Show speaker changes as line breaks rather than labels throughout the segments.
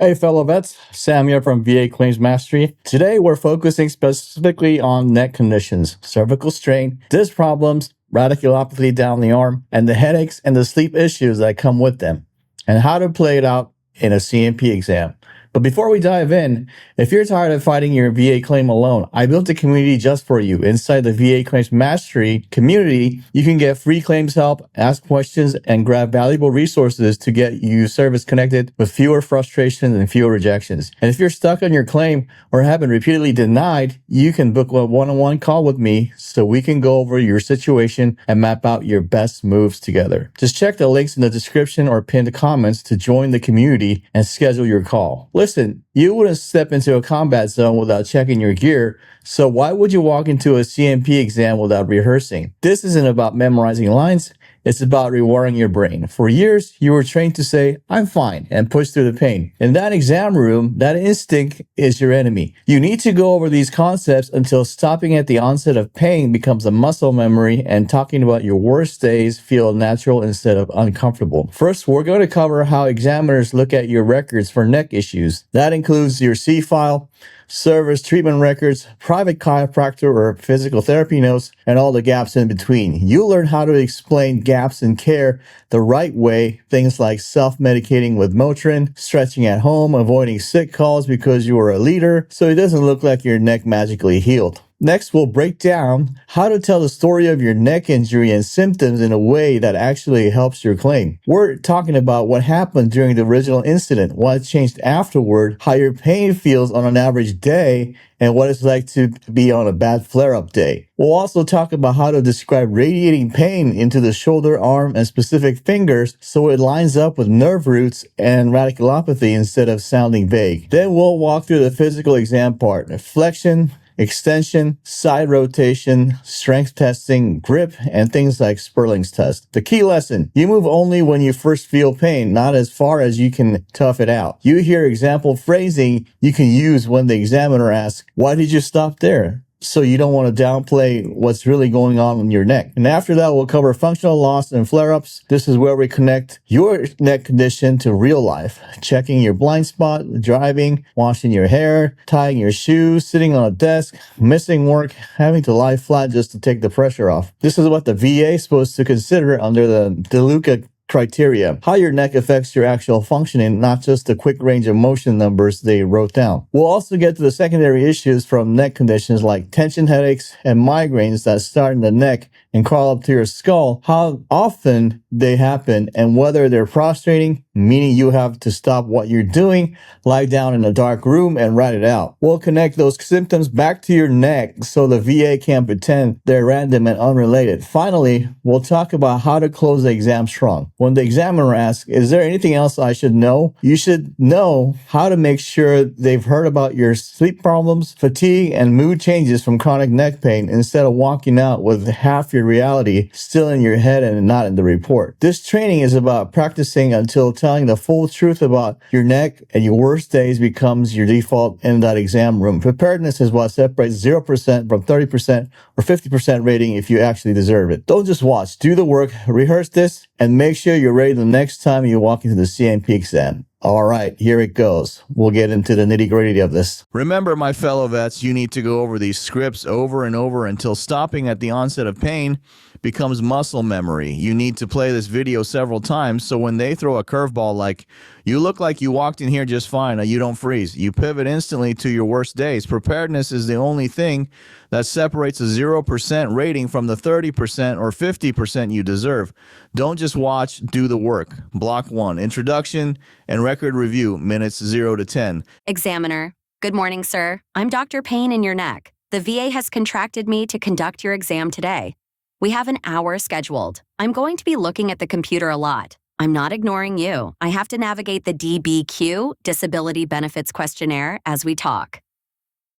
Hey fellow vets, Sam here from VA Claims Mastery. Today we're focusing specifically on neck conditions, cervical strain, disc problems, radiculopathy down the arm, and the headaches and the sleep issues that come with them, and how to play it out in a C&P exam. But before we dive in, if you're tired of fighting your VA claim alone, I built a community just for you. Inside the VA Claims Mastery community, you can get free claims help, ask questions, and grab valuable resources to get you service connected with fewer frustrations and fewer rejections. And if you're stuck on your claim or have been repeatedly denied, you can book a one-on-one call with me so we can go over your situation and map out your best moves together. Just check the links in the description or pinned comments to join the community and schedule your call. Listen, you wouldn't step into a combat zone without checking your gear, so why would you walk into a C&P exam without rehearsing? This isn't about memorizing lines, it's about rewiring your brain. For years, you were trained to say, I'm fine, and push through the pain. In that exam room, that instinct is your enemy. You need to go over these concepts until stopping at the onset of pain becomes a muscle memory and talking about your worst days feel natural instead of uncomfortable. First, we're going to cover how examiners look at your records for neck issues. That includes your C-file, service treatment records, private chiropractor or physical therapy notes, and all the gaps in between. You'll learn how to explain gaps in care the right way, things like self-medicating with Motrin, stretching at home, avoiding sick calls because you are a leader, so it doesn't look like your neck magically healed. Next, we'll break down how to tell the story of your neck injury and symptoms in a way that actually helps your claim. We're talking about what happened during the original incident, what changed afterward, how your pain feels on an average day, and what it's like to be on a bad flare-up day. We'll also talk about how to describe radiating pain into the shoulder, arm, and specific fingers so it lines up with nerve roots and radiculopathy instead of sounding vague. Then we'll walk through the physical exam part, flexion, extension, side rotation, strength testing, grip, and things like Sperling's test. The key lesson, you move only when you first feel pain, not as far as you can tough it out. You hear example phrasing you can use when the examiner asks, why did you stop there? So you don't want to downplay what's really going on in your neck. And after that, we'll cover functional loss and flare-ups. This is where we connect your neck condition to real life. Checking your blind spot, driving, washing your hair, tying your shoes, sitting on a desk, missing work, having to lie flat just to take the pressure off. This is what the VA is supposed to consider under the DeLuca criteria, how your neck affects your actual functioning, not just the quick range of motion numbers they wrote down. We'll also get to the secondary issues from neck conditions like tension headaches and migraines that start in the neck and crawl up to your skull, how often they happen, and whether they're frustrating, meaning you have to stop what you're doing, lie down in a dark room, and write it out. We'll connect those symptoms back to your neck so the VA can't pretend they're random and unrelated. Finally, we'll talk about how to close the exam strong. When the examiner asks, is there anything else I should know? You should know how to make sure they've heard about your sleep problems, fatigue, and mood changes from chronic neck pain instead of walking out with half your reality still in your head and not in the report. This training is about practicing until telling the full truth about your neck and your worst days becomes your default in that exam room. Preparedness is what separates 0% from 30% or 50% rating if you actually deserve it. Don't just watch, do the work, rehearse this, and make sure you're ready the next time you walk into the C&P exam. All right, here it goes. We'll get into the nitty-gritty of this.
Remember, my fellow vets, you need to go over these scripts over and over until stopping at the onset of pain becomes muscle memory. You need to play this video several times so when they throw a curveball like, you look like you walked in here just fine, you don't freeze. You pivot instantly to your worst days. Preparedness is the only thing that separates a 0% rating from the 30% or 50% you deserve. Don't just watch, do the work. Block 1, introduction and record review, minutes 0 to 10.
Examiner. Good morning, sir. I'm Dr. Payne in your neck. The VA has contracted me to conduct your exam today. We have an hour scheduled. I'm going to be looking at the computer a lot. I'm not ignoring you. I have to navigate the DBQ, Disability Benefits Questionnaire, as we talk.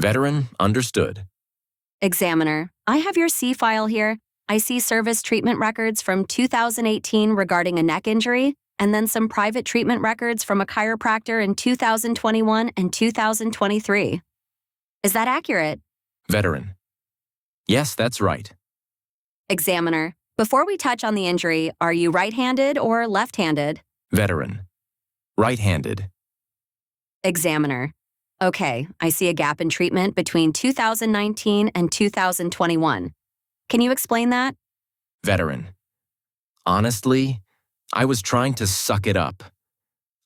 Veteran, understood.
Examiner, I have your C-file here. I see service treatment records from 2018 regarding a neck injury, and then some private treatment records from a chiropractor in 2021 and 2023. Is that accurate?
Veteran. Yes, that's right.
Examiner, before we touch on the injury, are you right-handed or left-handed?
Veteran. Right-handed.
Examiner. Okay, I see a gap in treatment between 2019 and 2021. Can you explain that?
Veteran. Honestly, I was trying to suck it up.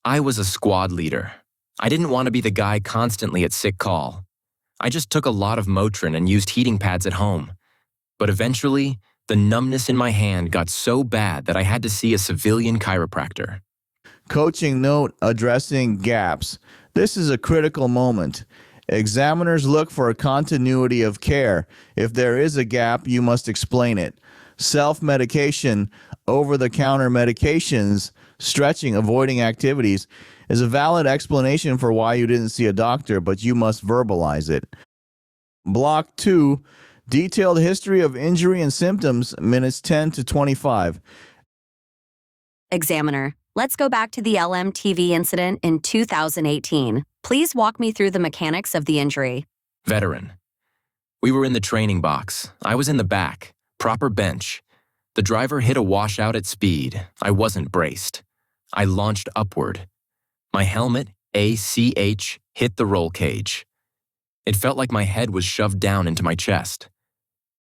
I was a squad leader. I didn't want to be the guy constantly at sick call. I just took a lot of Motrin and used heating pads at home. But eventually, the numbness in my hand got so bad that I had to see a civilian chiropractor.
Coaching note addressing gaps. This is a critical moment. Examiners look for a continuity of care. If there is a gap, you must explain it. Self-medication, over-the-counter medications, stretching, avoiding activities is a valid explanation for why you didn't see a doctor, but you must verbalize it. Block 2, detailed history of injury and symptoms, minutes 10 to 25.
Examiner. Let's go back to the LMTV incident in 2018. Please walk me through the mechanics of the injury.
Veteran. We were in the training box. I was in the back. Proper bench. The driver hit a washout at speed. I wasn't braced. I launched upward. My helmet, ACH, hit the roll cage. It felt like my head was shoved down into my chest.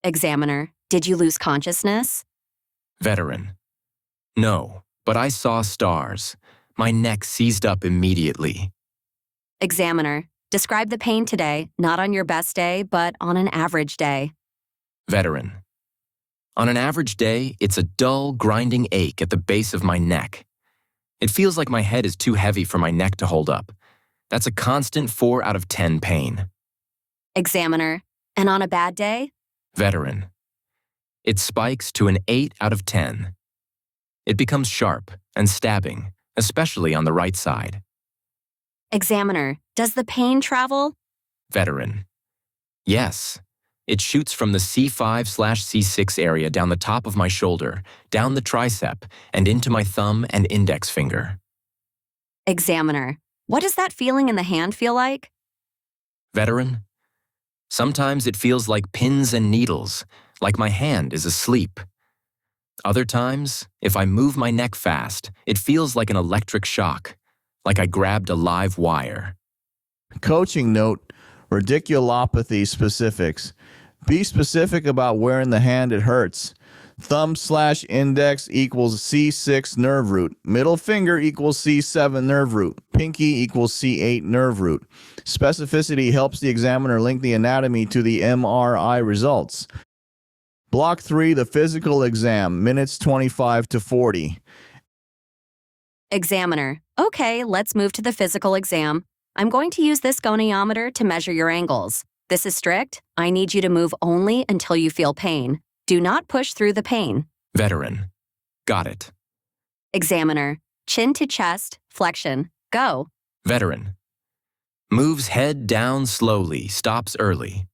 Examiner. Did you lose consciousness?
Veteran. No, but I saw stars. My neck seized up immediately.
Examiner. Describe the pain today, not on your best day, but on an average day.
Veteran. On an average day, it's a dull, grinding ache at the base of my neck. It feels like my head is too heavy for my neck to hold up. That's a constant 4 out of 10 pain.
Examiner. And on a bad day?
Veteran. It spikes to an 8 out of 10. It becomes sharp and stabbing, especially on the right side.
Examiner. Does the pain travel?
Veteran. Yes. It shoots from the C5/C6 area down the top of my shoulder, down the tricep, and into my thumb and index finger.
Examiner. What does that feeling in the hand feel like?
Veteran. Sometimes it feels like pins and needles, like my hand is asleep. Other times, if I move my neck fast, it feels like an electric shock, like I grabbed a live wire.
Coaching note, radiculopathy specifics. Be specific about where in the hand it hurts. Thumb/index equals C6 nerve root. Middle finger equals C7 nerve root. Pinky equals C8 nerve root. Specificity helps the examiner link the anatomy to the MRI results. Block 3, the physical exam, minutes 25 to 40.
Examiner. Okay, let's move to the physical exam. I'm going to use this goniometer to measure your angles. This is strict. I need you to move only until you feel pain. Do not push through the pain.
Veteran. Got it.
Examiner. Chin to chest, flexion. Go.
Veteran. Moves head down slowly, stops early.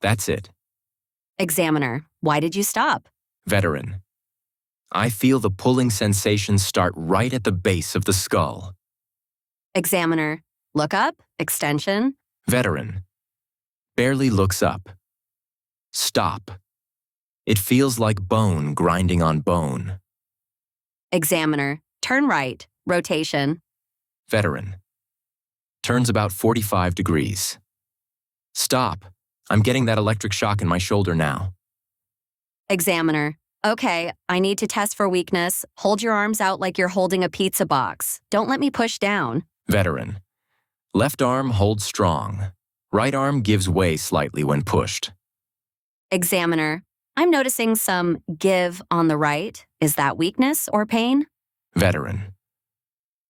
That's it.
Examiner. Why did you stop?
Veteran. I feel the pulling sensation start right at the base of the skull.
Examiner. Look up, extension.
Veteran. Barely looks up. Stop. It feels like bone grinding on bone.
Examiner. Turn right, rotation.
Veteran. Turns about 45 degrees. Stop. I'm getting that electric shock in my shoulder now.
Examiner. Okay, I need to test for weakness. Hold your arms out like you're holding a pizza box. Don't let me push down.
Veteran. Left arm holds strong. Right arm gives way slightly when pushed.
Examiner. I'm noticing some give on the right. Is that weakness or pain?
Veteran.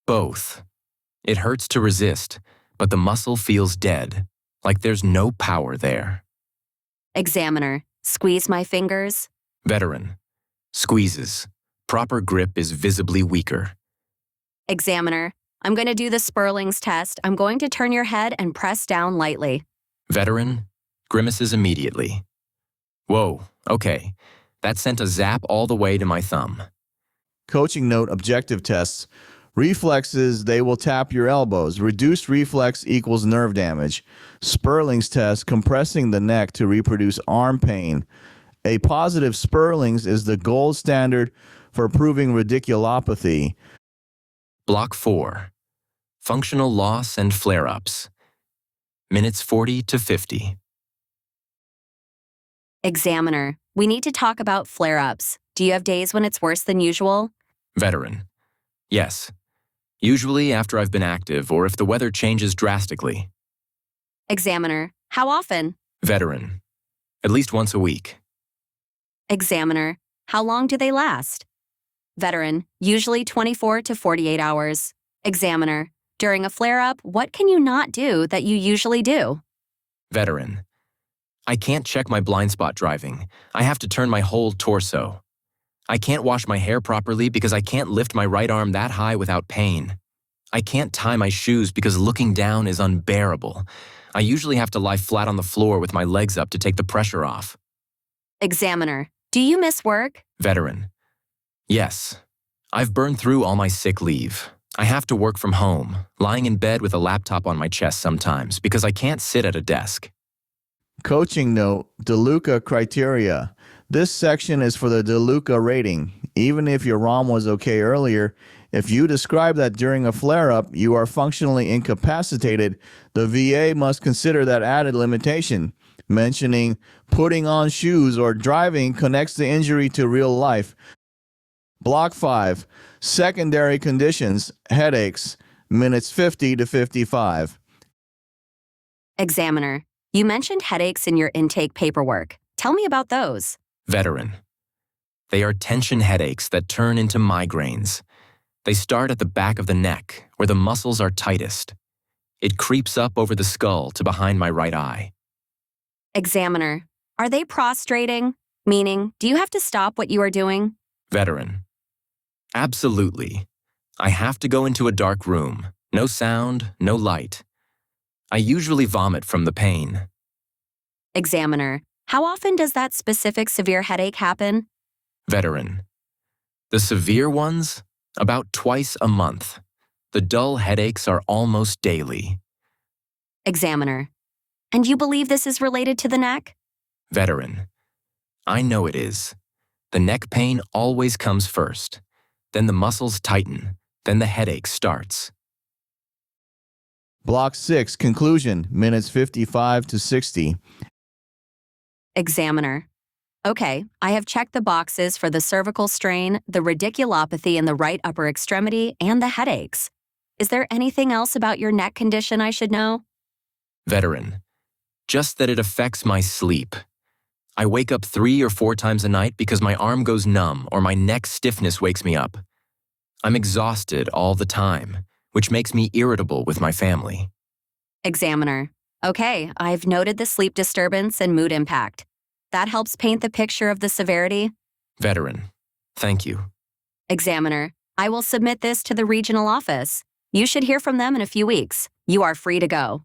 Both. It hurts to resist, but the muscle feels dead, like there's no power there.
Examiner. Squeeze my fingers.
Veteran. Squeezes. Proper grip is visibly weaker.
Examiner. I'm going to do the Sperling's test. I'm going to turn your head and press down lightly.
Veteran. Grimaces immediately. Whoa, okay. That sent a zap all the way to my thumb.
Coaching note, objective tests. Reflexes, they will tap your elbows. Reduced reflex equals nerve damage. Sperling's test, compressing the neck to reproduce arm pain. A positive Sperling's is the gold standard for proving radiculopathy.
Block 4. Functional loss and flare-ups. Minutes 40 to 50.
Examiner, we need to talk about flare-ups. Do you have days when it's worse than usual?
Veteran. Yes. Usually after I've been active or if the weather changes drastically.
Examiner, how often?
Veteran. At least once a week.
Examiner, how long do they last? Veteran, usually 24 to 48 hours. Examiner, during a flare-up, what can you not do that you usually do?
Veteran. I can't check my blind spot driving. I have to turn my whole torso. I can't wash my hair properly because I can't lift my right arm that high without pain. I can't tie my shoes because looking down is unbearable. I usually have to lie flat on the floor with my legs up to take the pressure off.
Examiner, do you miss work?
Veteran. Yes. I've burned through all my sick leave. I have to work from home, lying in bed with a laptop on my chest sometimes because I can't sit at a desk.
Coaching note, DeLuca criteria. This section is for the DeLuca rating. Even if your ROM was okay earlier, if you describe that during a flare-up you are functionally incapacitated, the VA must consider that added limitation. Mentioning putting on shoes or driving connects the injury to real life. Block 5. Secondary conditions, headaches, minutes 50 to 55.
Examiner, you mentioned headaches in your intake paperwork. Tell me about those.
Veteran. They are tension headaches that turn into migraines. They start at the back of the neck, where the muscles are tightest. It creeps up over the skull to behind my right eye.
Examiner, are they prostrating? Meaning, do you have to stop what you are doing?
Veteran. Absolutely. I have to go into a dark room. No sound, no light. I usually vomit from the pain.
Examiner, how often does that specific severe headache happen?
Veteran. The severe ones? About twice a month. The dull headaches are almost daily.
Examiner, and you believe this is related to the neck?
Veteran. I know it is. The neck pain always comes first. Then the muscles tighten. Then the headache starts.
Block 6. Conclusion, minutes 55 to 60.
Examiner, okay, I have checked the boxes for the cervical strain, the radiculopathy in the right upper extremity, and the headaches. Is there anything else about your neck condition I should know?
Veteran. Just that it affects my sleep. I wake up 3 or 4 times a night because my arm goes numb or my neck stiffness wakes me up. I'm exhausted all the time, which makes me irritable with my family.
Examiner, okay, I've noted the sleep disturbance and mood impact. That helps paint the picture of the severity.
Veteran. Thank you.
Examiner, I will submit this to the regional office. You should hear from them in a few weeks. You are free to go.